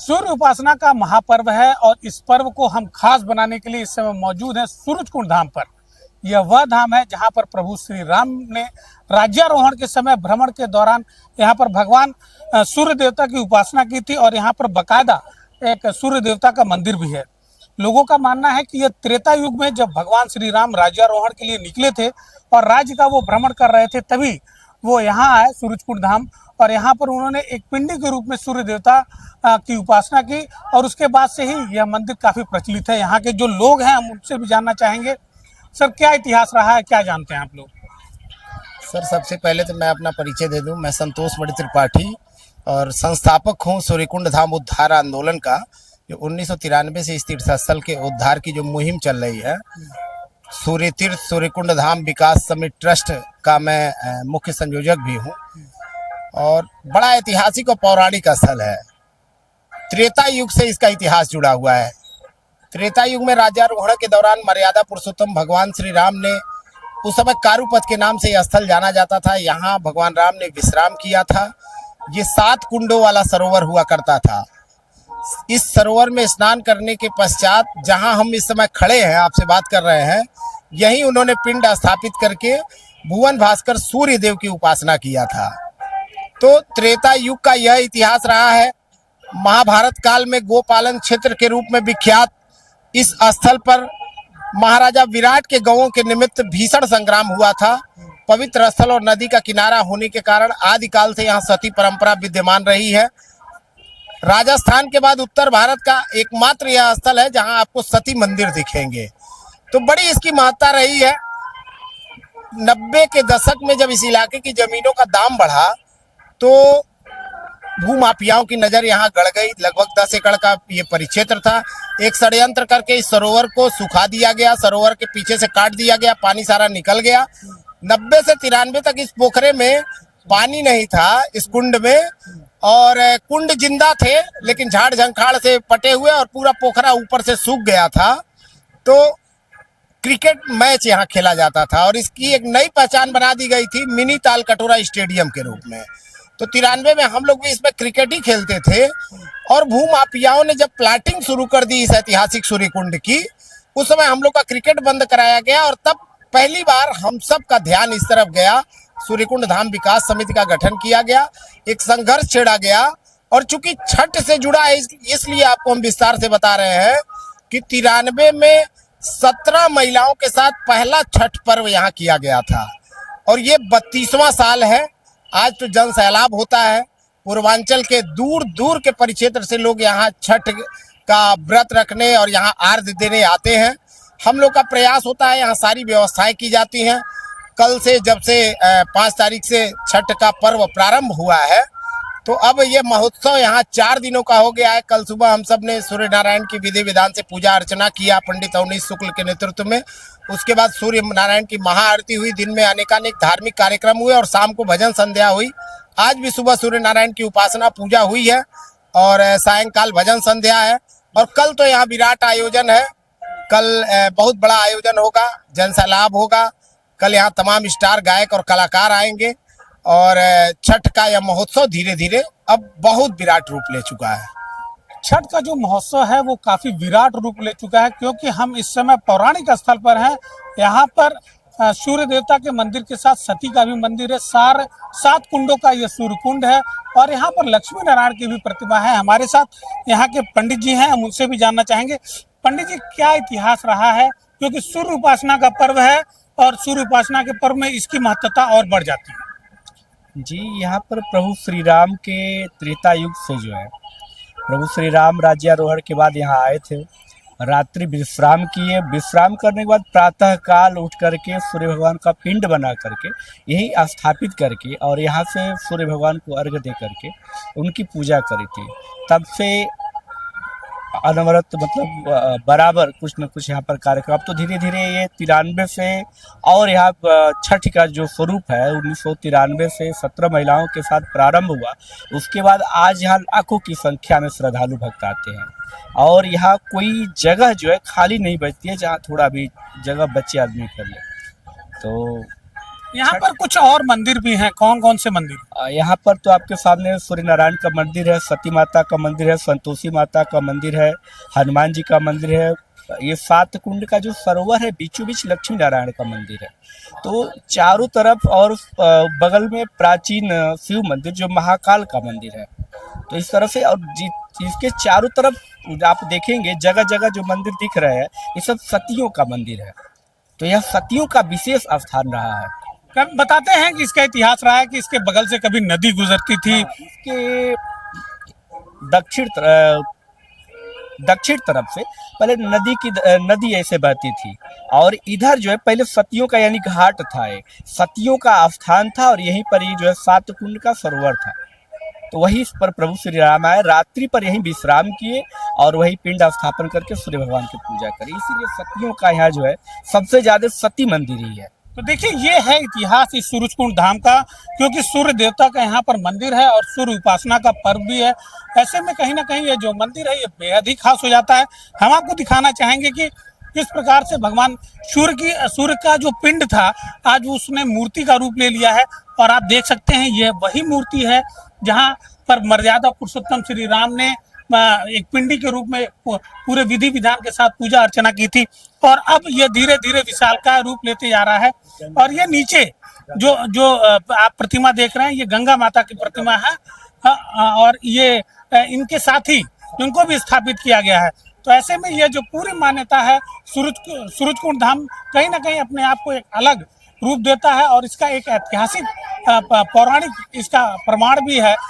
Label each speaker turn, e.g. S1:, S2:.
S1: सूर्य उपासना का महापर्व है और इस पर्व को हम खास बनाने के लिए इस समय मौजूद हैं सूरजकुंड धाम पर। यह वह धाम है जहां पर प्रभु श्री राम ने राज्यारोहण के समय भ्रमण के दौरान यहाँ पर भगवान सूर्य देवता की उपासना की थी और यहाँ पर बकायदा एक सूर्य देवता का मंदिर भी है। लोगों का मानना है कि यह त्रेता युग में जब भगवान श्री राम राज्यारोहण के लिए निकले थे और राज्य का वो भ्रमण कर रहे थे, तभी वो यहाँ आए सूरजकुंड धाम और यहाँ पर उन्होंने एक पिंडी के रूप में सूर्य देवता की उपासना की और उसके बाद से ही यह मंदिर काफी प्रचलित है। यहाँ के जो लोग हैं हम उनसे भी जानना चाहेंगे। सर, क्या इतिहास रहा है, क्या जानते हैं आप लोग?
S2: सर, सबसे पहले तो मैं अपना परिचय दे दूं। मैं संतोष मणि त्रिपाठी और संस्थापक हूं सूर्यकुंड धाम उद्धार आंदोलन का, जो 1993 से इस तीर्थस्थल के उद्धार की जो मुहिम चल रही है। सूर्य तीर्थ सूर्यकुंड धाम विकास समिति ट्रस्ट का मैं मुख्य संयोजक भी हूं और बड़ा ऐतिहासिक और पौराणिक स्थल है। त्रेता युग से इसका इतिहास जुड़ा हुआ है। त्रेता युग में राज्यारोहण के दौरान मर्यादा पुरुषोत्तम भगवान श्री राम ने, उस समय कारुपथ के नाम से यह स्थल जाना जाता था, यहाँ भगवान राम ने विश्राम किया था। ये 7 कुंडों वाला सरोवर हुआ करता था। इस सरोवर में स्नान करने के पश्चात जहां हम इस समय खड़े हैं, आपसे बात कर रहे हैं, यहीं उन्होंने पिंड स्थापित करके भुवन भास्कर सूर्य देव की उपासना किया था। तो त्रेता युग का यह इतिहास रहा है। महाभारत काल में गोपालन क्षेत्र के रूप में विख्यात इस स्थल पर महाराजा विराट के गौओं के निमित्त भीषण संग्राम हुआ था। पवित्र स्थल और नदी का किनारा होने के कारण आदिकाल से यहाँ सती परंपरा विद्यमान रही है। राजस्थान के बाद उत्तर भारत का एकमात्र यह स्थल है जहां आपको सती मंदिर दिखेंगे। तो बड़ी इसकी महत्ता रही है। 90 के दशक में जब इस इलाके की जमीनों का दाम बढ़ा तो भूमाफियाओं की नजर यहाँ गड़ गई। लगभग 10 एकड़ का ये परिक्षेत्र था। एक षड्यंत्र करके इस सरोवर को सुखा दिया गया, सरोवर के पीछे से काट दिया गया, पानी सारा निकल गया। 90 से 93 तक इस पोखरे में पानी नहीं था, इस कुंड में, और कुंड जिंदा थे लेकिन झाड़ झंखाड़ से पटे हुए और पूरा पोखरा ऊपर से सूख गया था। तो क्रिकेट मैच यहाँ खेला जाता था और इसकी एक नई पहचान बना दी गई थी मिनी ताल कटोरा स्टेडियम के रूप में। तो 93 में हम लोग भी इसमें क्रिकेट ही खेलते थे और भूमाफियाओं ने जब प्लाटिंग शुरू कर दी इस ऐतिहासिक सूर्यकुंड की, उस समय हम लोग का क्रिकेट बंद कराया गया और तब पहली बार हम सब का ध्यान इस तरफ गया। सूर्यकुंड धाम विकास समिति का गठन किया गया, एक संघर्ष छेड़ा गया और चूंकि छठ से जुड़ा है इसलिए आपको हम विस्तार से बता रहे हैं कि 93 में 17 महिलाओं के साथ पहला छठ पर्व यहाँ किया गया था और ये 32वां साल है। आज तो जन सैलाब होता है। पूर्वांचल के दूर दूर के परिक्षेत्र से लोग यहाँ छठ का व्रत रखने और यहाँ आर्घ्य देने आते हैं। हम लोग का प्रयास होता है, यहाँ सारी व्यवस्थाएं की जाती हैं। कल से, जब से 5 तारीख से छठ का पर्व प्रारंभ हुआ है, तो अब ये महोत्सव यहाँ 4 दिनों का हो गया है। कल सुबह हम सब ने सूर्य नारायण की विधि विधान से पूजा अर्चना किया पंडित अवनीश शुक्ल के नेतृत्व में। उसके बाद सूर्य नारायण की महाआरती हुई। दिन में अनेकानेक धार्मिक कार्यक्रम हुए और शाम को भजन संध्या हुई। आज भी सुबह सूर्य नारायण की उपासना पूजा हुई है और सायंकाल भजन संध्या है। और कल तो यहाँ विराट आयोजन है। कल बहुत बड़ा आयोजन होगा, जन सैलाब होगा। कल यहाँ तमाम स्टार गायक और कलाकार आएंगे और छठ का यह महोत्सव धीरे धीरे अब बहुत विराट रूप ले चुका है।
S1: छठ का जो महोत्सव है वो काफी विराट रूप ले चुका है क्योंकि हम इस समय पौराणिक स्थल पर हैं। यहाँ पर सूर्य देवता के मंदिर के साथ सती का भी मंदिर है। 7 कुंडों का यह सूर्य कुंड है और यहाँ पर लक्ष्मी नारायण की भी प्रतिमा है। हमारे साथ यहाँ के पंडित जी हैं, हम उनसे भी जानना चाहेंगे। पंडित जी, क्या इतिहास रहा है? क्योंकि सूर्य उपासना का पर्व है और सूर्य उपासना के पर्व में इसकी महत्ता और बढ़ जाती है।
S3: जी, यहाँ पर प्रभु श्री राम के त्रेता युग से जो है, प्रभु श्री राम राज्यारोहण के बाद यहाँ आए थे, रात्रि विश्राम किए। विश्राम करने के बाद प्रातः काल उठ करके सूर्य भगवान का पिंड बना करके यही स्थापित करके और यहाँ से सूर्य भगवान को अर्घ्य दे करके उनकी पूजा करी थी। तब से अनवरत मतलब बराबर कुछ न कुछ यहाँ पर कार्यक्रम। अब तो धीरे धीरे ये 93 से और यहाँ छठ का जो स्वरूप है 1993 से 17 महिलाओं के साथ प्रारंभ हुआ। उसके बाद आज यहाँ लाखों की संख्या में श्रद्धालु भक्त आते हैं और यहाँ कोई जगह जो है खाली नहीं बचती है जहाँ थोड़ा भी जगह बच्चे आदमी कर ले। तो
S1: यहाँ पर कुछ और मंदिर भी हैं, कौन कौन से मंदिर?
S3: यहाँ पर तो आपके सामने सूर्य नारायण का मंदिर है, सती माता का मंदिर है, संतोषी माता का मंदिर है, हनुमान जी का मंदिर है। ये 7 कुंड का जो सरोवर है बीचों बीच लक्ष्मी नारायण का मंदिर है। तो चारों तरफ और बगल में प्राचीन शिव मंदिर जो महाकाल का मंदिर है। तो इस तरह से और इसके चारों तरफ आप देखेंगे जगह जगह जो मंदिर दिख रहे हैं ये सब सतियों का मंदिर है। तो यह सतियों का विशेष स्थान रहा है।
S1: कब बताते हैं कि इसका इतिहास रहा है कि इसके बगल से कभी नदी गुजरती थी।
S3: के दक्षिण तरफ से पहले नदी ऐसे बहती थी और इधर जो है पहले सतियों का यानी घाट था, एक सतियों का स्थान था और यहीं पर ही जो है 7 कुंड का सरोवर था। तो वहीं पर प्रभु श्री राम आए, रात्रि पर यहीं विश्राम किए और वही पिंड स्थापन करके सूर्य भगवान की पूजा करी। इसीलिए सतियों का यहाँ जो है सबसे ज्यादा सती मंदिर ही है।
S1: तो देखिए ये है इतिहास इस सूरजकुंड धाम का, क्योंकि सूर्य देवता का यहाँ पर मंदिर है और सूर्य उपासना का पर्व भी है। ऐसे में कहीं ना कहीं ये जो मंदिर है ये बेहद ही खास हो जाता है। हम आपको दिखाना चाहेंगे कि किस प्रकार से भगवान सूर्य का जो पिंड था आज उसने मूर्ति का रूप ले लिया है। और आप देख सकते हैं ये वही मूर्ति है जहाँ पर मर्यादा पुरुषोत्तम श्री राम ने एक पिंडी के रूप में पूरे विधि विधान के साथ पूजा अर्चना की थी और अब ये धीरे धीरे विशालकाय रूप लेते जा रहा है। और ये नीचे जो आप प्रतिमा देख रहे हैं ये गंगा माता की प्रतिमा है और ये इनके साथ ही इनको भी स्थापित किया गया है। तो ऐसे में ये जो पूरी मान्यता है सूरजकुंड धाम कहीं ना कहीं अपने आप को एक अलग रूप देता है और इसका एक ऐतिहासिक पौराणिक इसका प्रमाण भी है।